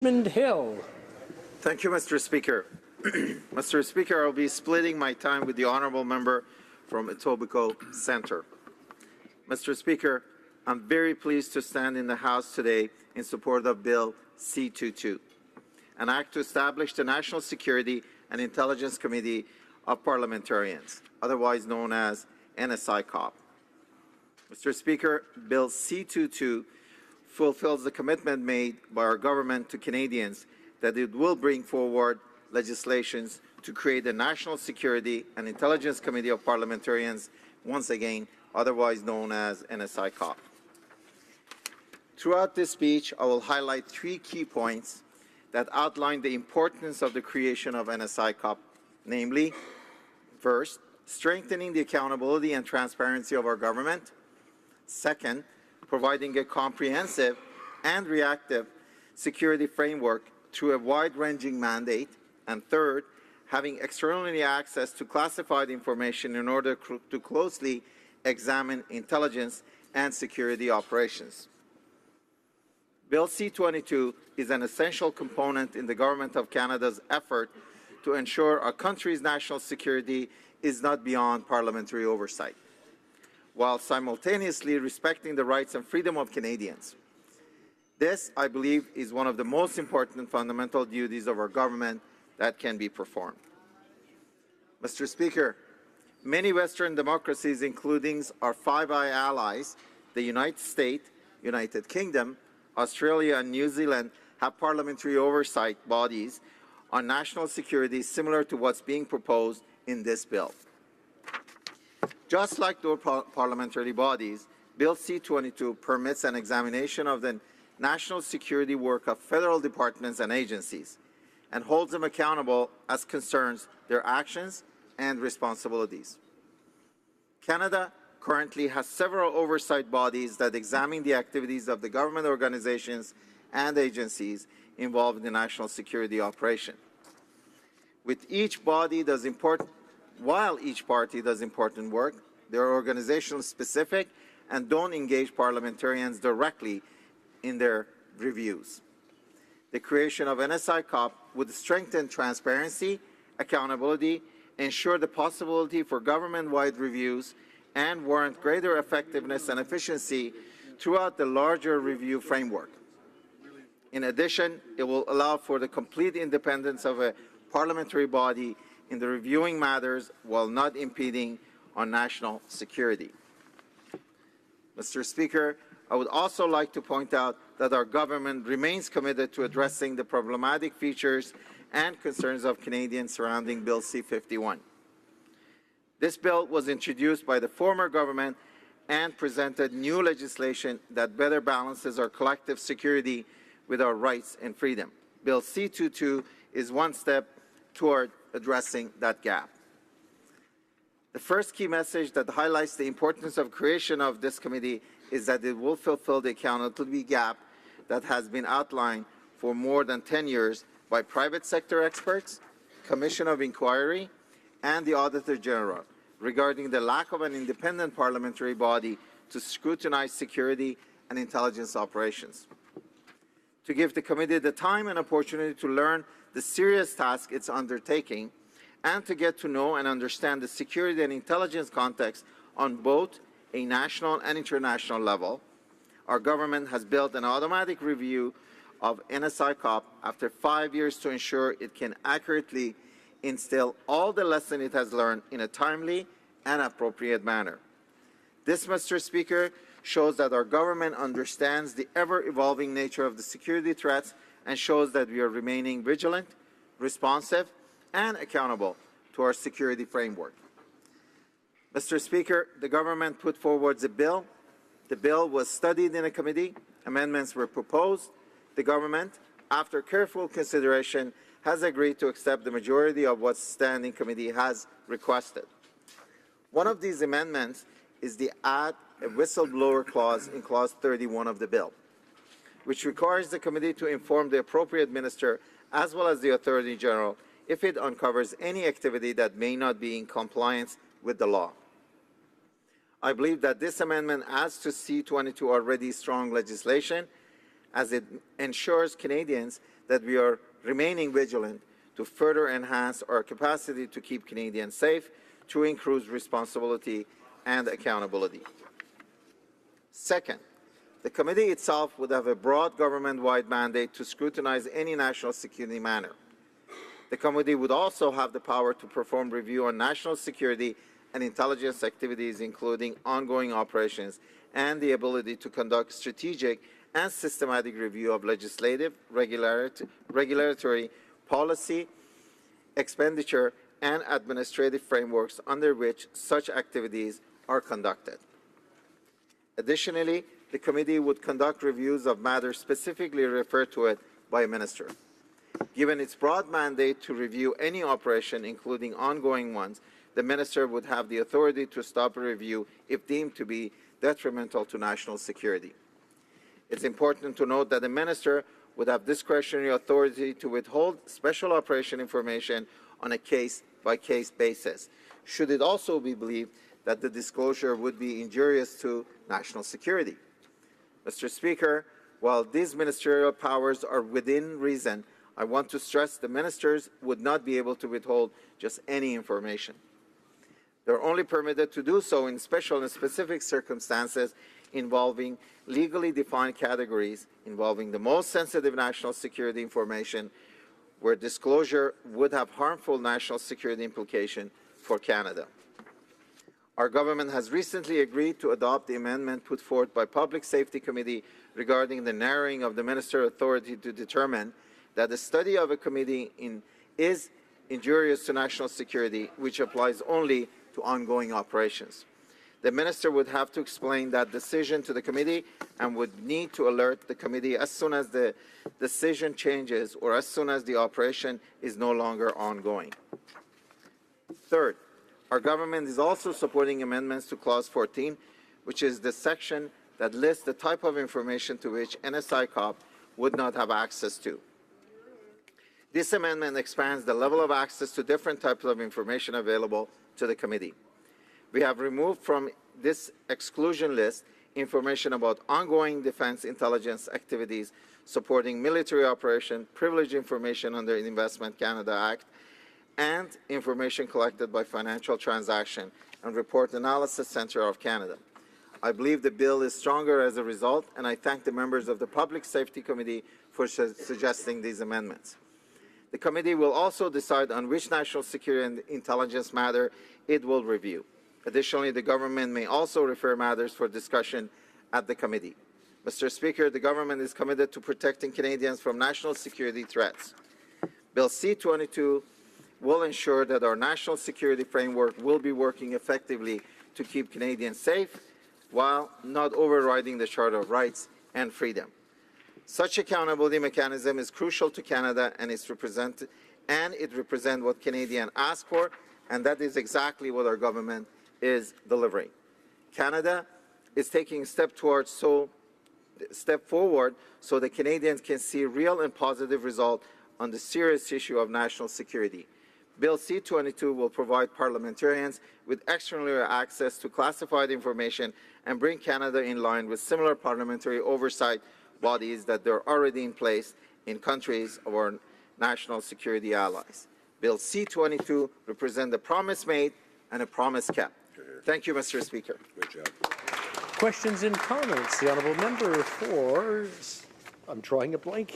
Hill. Thank you, Mr. Speaker. Mr. Speaker, I'll be splitting my time with the honourable member from Etobicoke Centre. Mr. Speaker, I'm very pleased to stand in the House today in support of Bill C-22, an act to establish the National Security and Intelligence Committee of Parliamentarians, otherwise known as NSI-COP. Mr. Speaker, Bill C-22 fulfills the commitment made by our government to Canadians that it will bring forward legislation to create the National Security and Intelligence Committee of Parliamentarians, once again, otherwise known as NSI-COP. Throughout this speech, I will highlight three key points that outline the importance of the creation of NSI-COP, namely, first, strengthening the accountability and transparency of our government. Second, providing a comprehensive and reactive security framework through a wide-ranging mandate. And third, having externally access to classified information in order to closely examine intelligence and security operations. Bill C-22 is an essential component in the Government of Canada's effort to ensure our country's national security is not beyond parliamentary oversight, while simultaneously respecting the rights and freedom of Canadians. This, I believe, is one of the most important fundamental duties of our government that can be performed. Mr. Speaker, many Western democracies, including our Five Eyes allies, the United States, United Kingdom, Australia and New Zealand, have parliamentary oversight bodies on national security similar to what's being proposed in this bill. Just like those parliamentary bodies, Bill C-22 permits an examination of the national security work of federal departments and agencies and holds them accountable as concerns their actions and responsibilities. Canada currently has several oversight bodies that examine the activities of the government organizations and agencies involved in the national security operation. While each party does important work, they are organizational specific and don't engage parliamentarians directly in their reviews. The creation of NSI-COP would strengthen transparency, accountability, ensure the possibility for government-wide reviews, and warrant greater effectiveness and efficiency throughout the larger review framework. In addition, it will allow for the complete independence of a parliamentary body in the reviewing matters while not impeding on national security. Mr. Speaker, I would also like to point out that our government remains committed to addressing the problematic features and concerns of Canadians surrounding Bill C-51. This bill was introduced by the former government and presented new legislation that better balances our collective security with our rights and freedom. Bill C-22 is one step toward addressing that gap. The first key message that highlights the importance of creation of this committee is that it will fulfill the accountability gap that has been outlined for more than 10 years by private sector experts, Commission of Inquiry, and the Auditor General regarding the lack of an independent parliamentary body to scrutinize security and intelligence operations. To give the committee the time and opportunity to learn the serious task it's undertaking and to get to know and understand the security and intelligence context on both a national and international level, our government has built an automatic review of NSI-COP after 5 years to ensure it can accurately instill all the lessons it has learned in a timely and appropriate manner. This, Mr. Speaker, shows that our government understands the ever-evolving nature of the security threats and shows that we are remaining vigilant, responsive, and accountable to our security framework. Mr. Speaker, the government put forward the bill. The bill was studied in a committee. Amendments were proposed. The government, after careful consideration, has agreed to accept the majority of what the standing committee has requested. One of these amendments is to add a whistleblower clause in Clause 31 of the bill, which requires the committee to inform the appropriate minister as well as the Attorney General if it uncovers any activity that may not be in compliance with the law. I believe that this amendment adds to C-22 already strong legislation as it ensures Canadians that we are remaining vigilant to further enhance our capacity to keep Canadians safe through increased responsibility and accountability. Second, the committee itself would have a broad government-wide mandate to scrutinize any national security matter. The committee would also have the power to perform review on national security and intelligence activities, including ongoing operations, and the ability to conduct strategic and systematic review of legislative, regulatory, policy, expenditure, and administrative frameworks under which such activities are conducted. Additionally, the committee would conduct reviews of matters specifically referred to it by a minister. Given its broad mandate to review any operation, including ongoing ones, the minister would have the authority to stop a review if deemed to be detrimental to national security. It's important to note that the minister would have discretionary authority to withhold special operation information on a case-by-case basis, should it also be believed that the disclosure would be injurious to national security. Mr. Speaker, while these ministerial powers are within reason, I want to stress the ministers would not be able to withhold just any information. They're only permitted to do so in special and specific circumstances involving legally defined categories involving the most sensitive national security information, where disclosure would have harmful national security implications for Canada. Our government has recently agreed to adopt the amendment put forth by Public Safety Committee regarding the narrowing of the minister's authority to determine that the study of a committee is injurious to national security, which applies only to ongoing operations. The minister would have to explain that decision to the committee and would need to alert the committee as soon as the decision changes or as soon as the operation is no longer ongoing. Third, our government is also supporting amendments to Clause 14, which is the section that lists the type of information to which NSICOP would not have access to. This amendment expands the level of access to different types of information available to the committee. We have removed from this exclusion list information about ongoing defense intelligence activities supporting military operation, privileged information under the Investment Canada Act, and information collected by Financial Transaction and Report Analysis Centre of Canada. I believe the bill is stronger as a result, and I thank the members of the Public Safety Committee for suggesting these amendments. The committee will also decide on which national security and intelligence matter it will review. Additionally, the government may also refer matters for discussion at the committee. Mr. Speaker, the government is committed to protecting Canadians from national security threats. Bill C-22 will ensure that our national security framework will be working effectively to keep Canadians safe while not overriding the Charter of Rights and Freedom. Such accountability mechanism is crucial to Canada, and it represents what Canadians ask for, and that is exactly what our government is delivering. Canada is taking a step forward so that Canadians can see real and positive results on the serious issue of national security. Bill C-22 will provide parliamentarians with extraordinary access to classified information and bring Canada in line with similar parliamentary oversight bodies that are already in place in countries of our national security allies. Bill C-22 represents a promise made and a promise kept. Thank you, Mr. Speaker. Good job. Questions and comments. The honourable member for, I'm drawing a blank